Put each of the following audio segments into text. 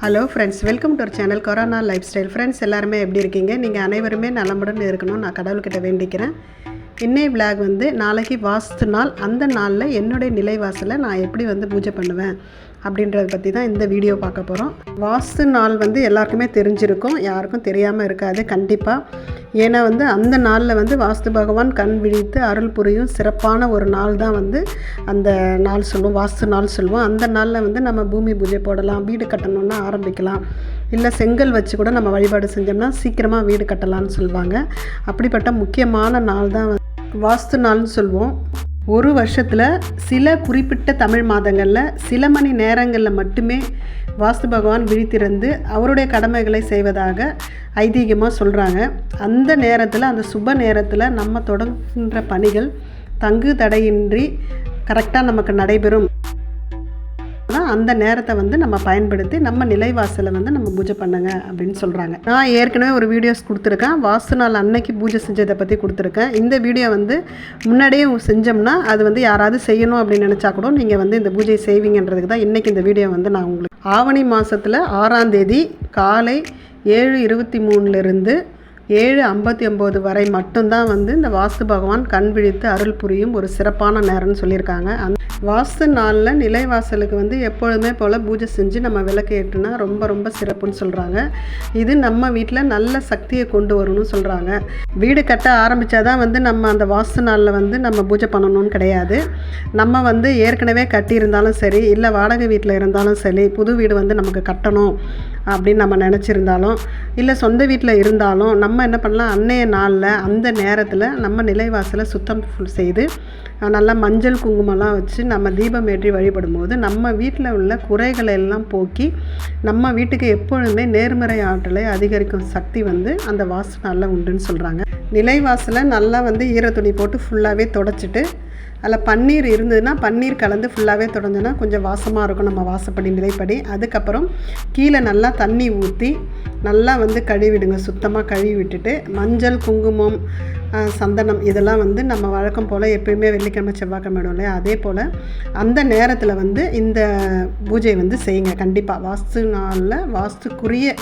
Hello friends, welcome to our channel corona lifestyle. Friends எல்லாருமே எப்படி இருக்கீங்க? நீங்கள் அனைவருமே நலமுடன் இருக்கணும் நான் கடவுள்கிட்ட வேண்டிக்கிறேன். இன்னைய விளாக் நாளைக்கு வாஸ்து நாள். அந்த நாளில் என்னுடைய நிலைவாசலை நான் எப்படி பூஜை பண்ணுவேன் அப்படின்றத பற்றி தான் இந்த வீடியோ பார்க்க போகிறோம். வாஸ்து நாள் எல்லாருக்குமே தெரிஞ்சிருக்கும், யாருக்கும் தெரியாமல் இருக்காது கண்டிப்பாக. ஏன்னா அந்த நாளில் வாஸ்து பகவான் கண் விழித்து அருள் புரியும் சிறப்பான ஒரு நாள் தான் அந்த நாள் சொல்லுவோம், வாஸ்து நாள் சொல்லுவோம். அந்த நாளில் நம்ம பூமி பூஜை போடலாம், வீடு கட்டணுன்னா ஆரம்பிக்கலாம், இல்லை செங்கல் வச்சு கூட நம்ம வழிபாடு செஞ்சோம்னா சீக்கிரமாக வீடு கட்டலான்னு சொல்லுவாங்க. அப்படிப்பட்ட முக்கியமான நாள் தான் வாஸ்து நாள்னு சொல்லுவோம். ஒரு வருஷத்தில் சில குறிப்பிட்ட தமிழ் மாதங்களில் சில மணி நேரங்களில் மட்டுமே வாஸ்து பகவான் விழித்திருந்து அவருடைய கடமைகளை செய்வதாக ஐதீகமாக சொல்கிறாங்க. அந்த நேரத்தில், அந்த சுப நேரத்தில் நம்ம தொடங்குகின்ற பணிகள் தங்கு தடையின்றி கரெக்டாக நமக்கு நடைபெறும். அந்த நேரத்தை நம்ம பயன்படுத்தி நம்ம நிலைவாசலை நம்ம பூஜை பண்ணுங்க அப்படின்னு சொல்கிறாங்க. நான் ஏற்கனவே ஒரு வீடியோஸ் கொடுத்துருக்கேன், வாஸ்து நாள் அன்னைக்கு பூஜை செஞ்சதை பற்றி கொடுத்துருக்கேன். இந்த வீடியோ முன்னாடியே செஞ்சோம்னா அது யாராவது செய்யணும் அப்படின்னு நினச்சா கூட நீங்கள் இந்த பூஜை செய்வீங்கன்றதுக்கு தான் இன்றைக்கி இந்த வீடியோ நான் உங்களுக்கு. ஆவணி மாதத்தில் 6ஆம் தேதி காலை 7:23 7:59 வரை மட்டும்தான் இந்த வாஸ்து பகவான் கண் விழித்து அருள் புரியும் ஒரு சிறப்பான நேரம்னு சொல்லியிருக்காங்க. அந்த வாஸ்து நாளில் நிலைவாசலுக்கு எப்பொழுதுமே போல் பூஜை செஞ்சு நம்ம விளக்கு ஏற்றுனா ரொம்ப ரொம்ப சிறப்புன்னு சொல்கிறாங்க. இது நம்ம வீட்டில் நல்ல சக்தியை கொண்டு வரணும்னு சொல்கிறாங்க. வீடு கட்ட ஆரம்பித்தாதான் நம்ம அந்த வாஸ்து நாளில் நம்ம பூஜை பண்ணணும்னு கிடையாது. நம்ம ஏற்கனவே கட்டியிருந்தாலும் சரி, இல்லை வாடகை வீட்டில் இருந்தாலும் சரி, புது வீடு நமக்கு கட்டணும் அப்படின்னு நம்ம நினச்சிருந்தாலும், இல்லை சொந்த வீட்டில் இருந்தாலும் நம்ம என்ன பண்ணலாம், அன்னைய நாளில் அந்த நேரத்தில் நம்ம நிலைவாசலை சுத்தம் செய்து நல்லா மஞ்சள் குங்குமம்லாம் வச்சு நம்ம தீபம் ஏற்றி வழிபடும் போது நம்ம வீட்டில் உள்ள குறைகளை எல்லாம் போக்கி நம்ம வீட்டுக்கு எப்பொழுதுமே நேர்மறை ஆற்றலை அதிகரிக்கும் சக்தி அந்த வாஸ்து நாளில் உண்டுன்னு சொல்கிறாங்க. நிலைவாசலை நல்லா ஈரத்துணி போட்டு ஃபுல்லாகவே தொடச்சிட்டு அதில் பன்னீர் இருந்ததுன்னா பன்னீர் கலந்து ஃபுல்லாகவே தொடஞ்சோன்னா கொஞ்சம் வாசமாக இருக்கும் நம்ம வாசப்படி நிலைப்படி. அதுக்கப்புறம் கீழே நல்லா தண்ணி ஊற்றி நல்லா கழுவிடுங்க, சுத்தமாக கழுவி விட்டுட்டு மஞ்சள் குங்குமம் சந்தனம் இதெல்லாம் நம்ம வழக்கம் போல் எப்பயுமே வெள்ளிக்கிழமை செவ்வாய்க்கிழமை இல்லையா, அதே போல் அந்த நேரத்தில் இந்த பூஜை செய்யுங்க கண்டிப்பாக. வாஸ்து நாளில் வாஸ்துக்குரிய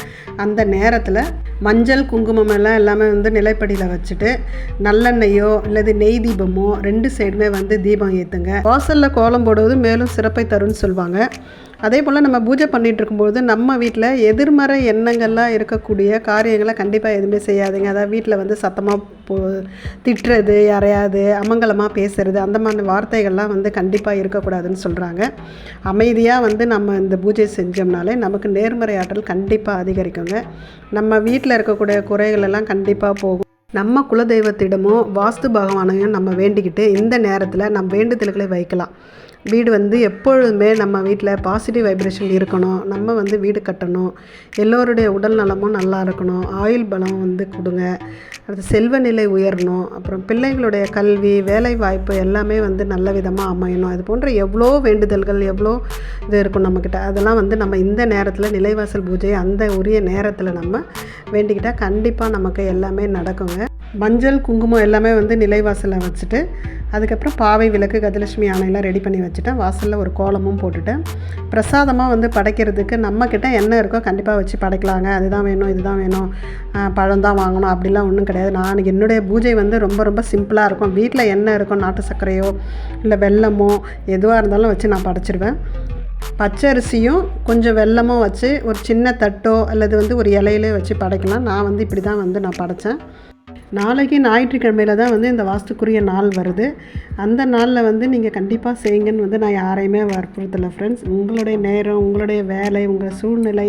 அந்த நேரத்தில் மஞ்சள் குங்குமம் எல்லாமே நிலைப்படியில் வச்சுட்டு நல்லெண்ணெயோ அல்லது நெய் தீபமோ 2 சைடுமே தீபம் ஏற்றுங்க. வாசலில் கோலம் போடுவது மேலும் சிறப்பை தரும்னு சொல்லுவாங்க. அதே போல் நம்ம பூஜை பண்ணிகிட்டு இருக்கும்போது நம்ம வீட்டில் எதிர்மறை எண்ணங்கள்லாம் இருக்கக்கூடிய காரியங்களை கண்டிப்பாக எதுவுமே செய்யாதுங்க. அதாவது வீட்டில் சத்தமாக திட்டுறது, யாரையாவது அமங்கலமாக பேசுகிறது, அந்த மாதிரி வார்த்தைகள்லாம் கண்டிப்பாக இருக்கக்கூடாதுன்னு சொல்கிறாங்க. அமைதியாக நம்ம இந்த பூஜை செஞ்சோம்னாலே நமக்கு நேர்மறை ஆற்றல் கண்டிப்பாக அதிகரிக்குங்க. நம்ம வீட்டில் இருக்கக்கூடிய குறைகளெல்லாம் கண்டிப்பாக போகும். நம்ம குலதெய்வத்திடமோ வாஸ்து பகவானையும் நம்ம வேண்டிக்கிட்டு இந்த நேரத்தில் நம்ம வேண்டுதல்களை வைக்கலாம். வீடு எப்பொழுதுமே நம்ம வீட்டில் பாசிட்டிவ் வைப்ரேஷன் இருக்கணும், நம்ம வீடு கட்டணும், எல்லோருடைய உடல் நலமும் நல்லா இருக்கணும், ஆயுள் பலம் கொடுங்க, அடுத்து செல்வ நிலை உயரணும், அப்புறம் பிள்ளைங்களுடைய கல்வி வேலை வாய்ப்பு எல்லாமே நல்ல விதமாக அமையணும். அது போன்ற எவ்வளோ வேண்டுதல்கள் எவ்வளோ இது இருக்கும் நம்மக்கிட்ட. அதெல்லாம் நம்ம இந்த நேரத்தில் நிலைவாசல் பூஜை அந்த உரிய நேரத்தில் நம்ம வேண்டிக்கிட்டால் கண்டிப்பாக நமக்கு எல்லாமே நடக்குங்க. மஞ்சள் குங்குமம் எல்லாமே நிலைவாசலில் வச்சுட்டு அதுக்கப்புறம் பாவை விளக்கு கஜலட்சுமி யானையெல்லாம் ரெடி பண்ணி வச்சுட்டேன். வாசலில் ஒரு கோலமும் போட்டுட்டேன். பிரசாதமாக படைக்கிறதுக்கு நம்மக்கிட்ட என்ன இருக்கோ கண்டிப்பாக வச்சு படைக்கலாங்க. அதுதான் வேணும், இதுதான் வேணும், பழம் தான் வாங்கணும் அப்படிலாம் ஒன்றும் கிடையாது. நான் என்னுடைய பூஜை ரொம்ப ரொம்ப சிம்பிளாக இருக்கும். வீட்டில் என்ன இருக்கோ, நாட்டு சர்க்கரையோ இல்லை வெல்லமோ எதுவாக இருந்தாலும் வச்சு நான் படைச்சிடுவேன். பச்சரிசியும் கொஞ்சம் வெல்லமும் வச்சு ஒரு சின்ன தட்டோ அல்லது ஒரு இலையிலே வச்சு படைக்கலாம். நான் இப்படி தான் நான் படைத்தேன். நாளைக்கு ஞாயிற்றுக்கிழமையில் தான் இந்த வாஸ்துக்குரிய நாள் வருது. அந்த நாளில் நீங்கள் கண்டிப்பாக செய்யுங்கன்னு நான் யாரையுமே வற்புறுத்தலை ஃப்ரெண்ட்ஸ். உங்களுடைய நேரம், உங்களுடைய வேலை, உங்கள் சூழ்நிலை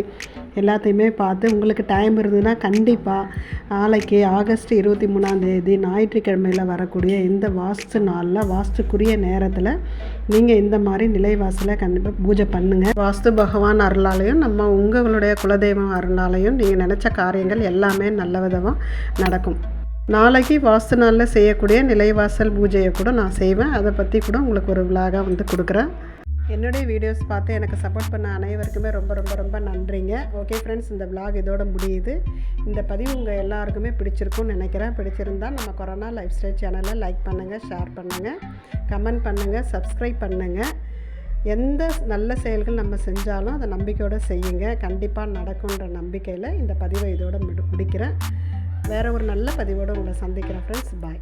எல்லாத்தையுமே பார்த்து உங்களுக்கு டைம் இருந்ததுன்னா கண்டிப்பாக நாளைக்கு ஆகஸ்ட் 23ஆம் தேதி ஞாயிற்றுக்கிழமையில் வரக்கூடிய இந்த வாஸ்து நாளில் வாஸ்துக்குரிய நேரத்தில் நீங்கள் இந்த மாதிரி நிலைவாசலை கண்டிப்பாக பூஜை பண்ணுங்கள். வாஸ்து பகவான் அருளாலையும் நம்ம உங்களுடைய குலதெய்வம் அருளாலையும் நீங்கள் நினச்ச காரியங்கள் எல்லாமே நல்ல விதமாக நடக்கும். நாளைக்கு வாஸ்து நாளில் செய்யக்கூடிய நிலைவாசல் பூஜையை கூட நான் செய்வேன். அதை பற்றி கூட உங்களுக்கு ஒரு விளாகாக கொடுக்குறேன். என்னுடைய வீடியோஸ் பார்த்து எனக்கு சப்போர்ட் பண்ண அனைவருக்குமே ரொம்ப ரொம்ப ரொம்ப நன்றிங்க. ஓகே ஃப்ரெண்ட்ஸ், இந்த விளாக் இதோட முடியுது. இந்த பதிவு உங்கள் எல்லாருக்குமே பிடிச்சிருக்கும்னு நினைக்கிறேன். பிடிச்சிருந்தால் நம்ம கொரோனா லைஃப் ஸ்டைல் சேனலை லைக் பண்ணுங்கள், ஷேர் பண்ணுங்கள், கமெண்ட் பண்ணுங்கள், சப்ஸ்கிரைப் பண்ணுங்கள். எந்த நல்ல செயல்கள் நம்ம செஞ்சாலும் அதை நம்பிக்கையோடு செய்யுங்க. கண்டிப்பாக நடக்குன்ற நம்பிக்கையில் இந்த பதிவை இதோடு முடிக்கிறேன். வேறு ஒரு நல்ல பதிவோடு உங்களை சந்திக்கிறேன் ஃப்ரெண்ட்ஸ். பாய்.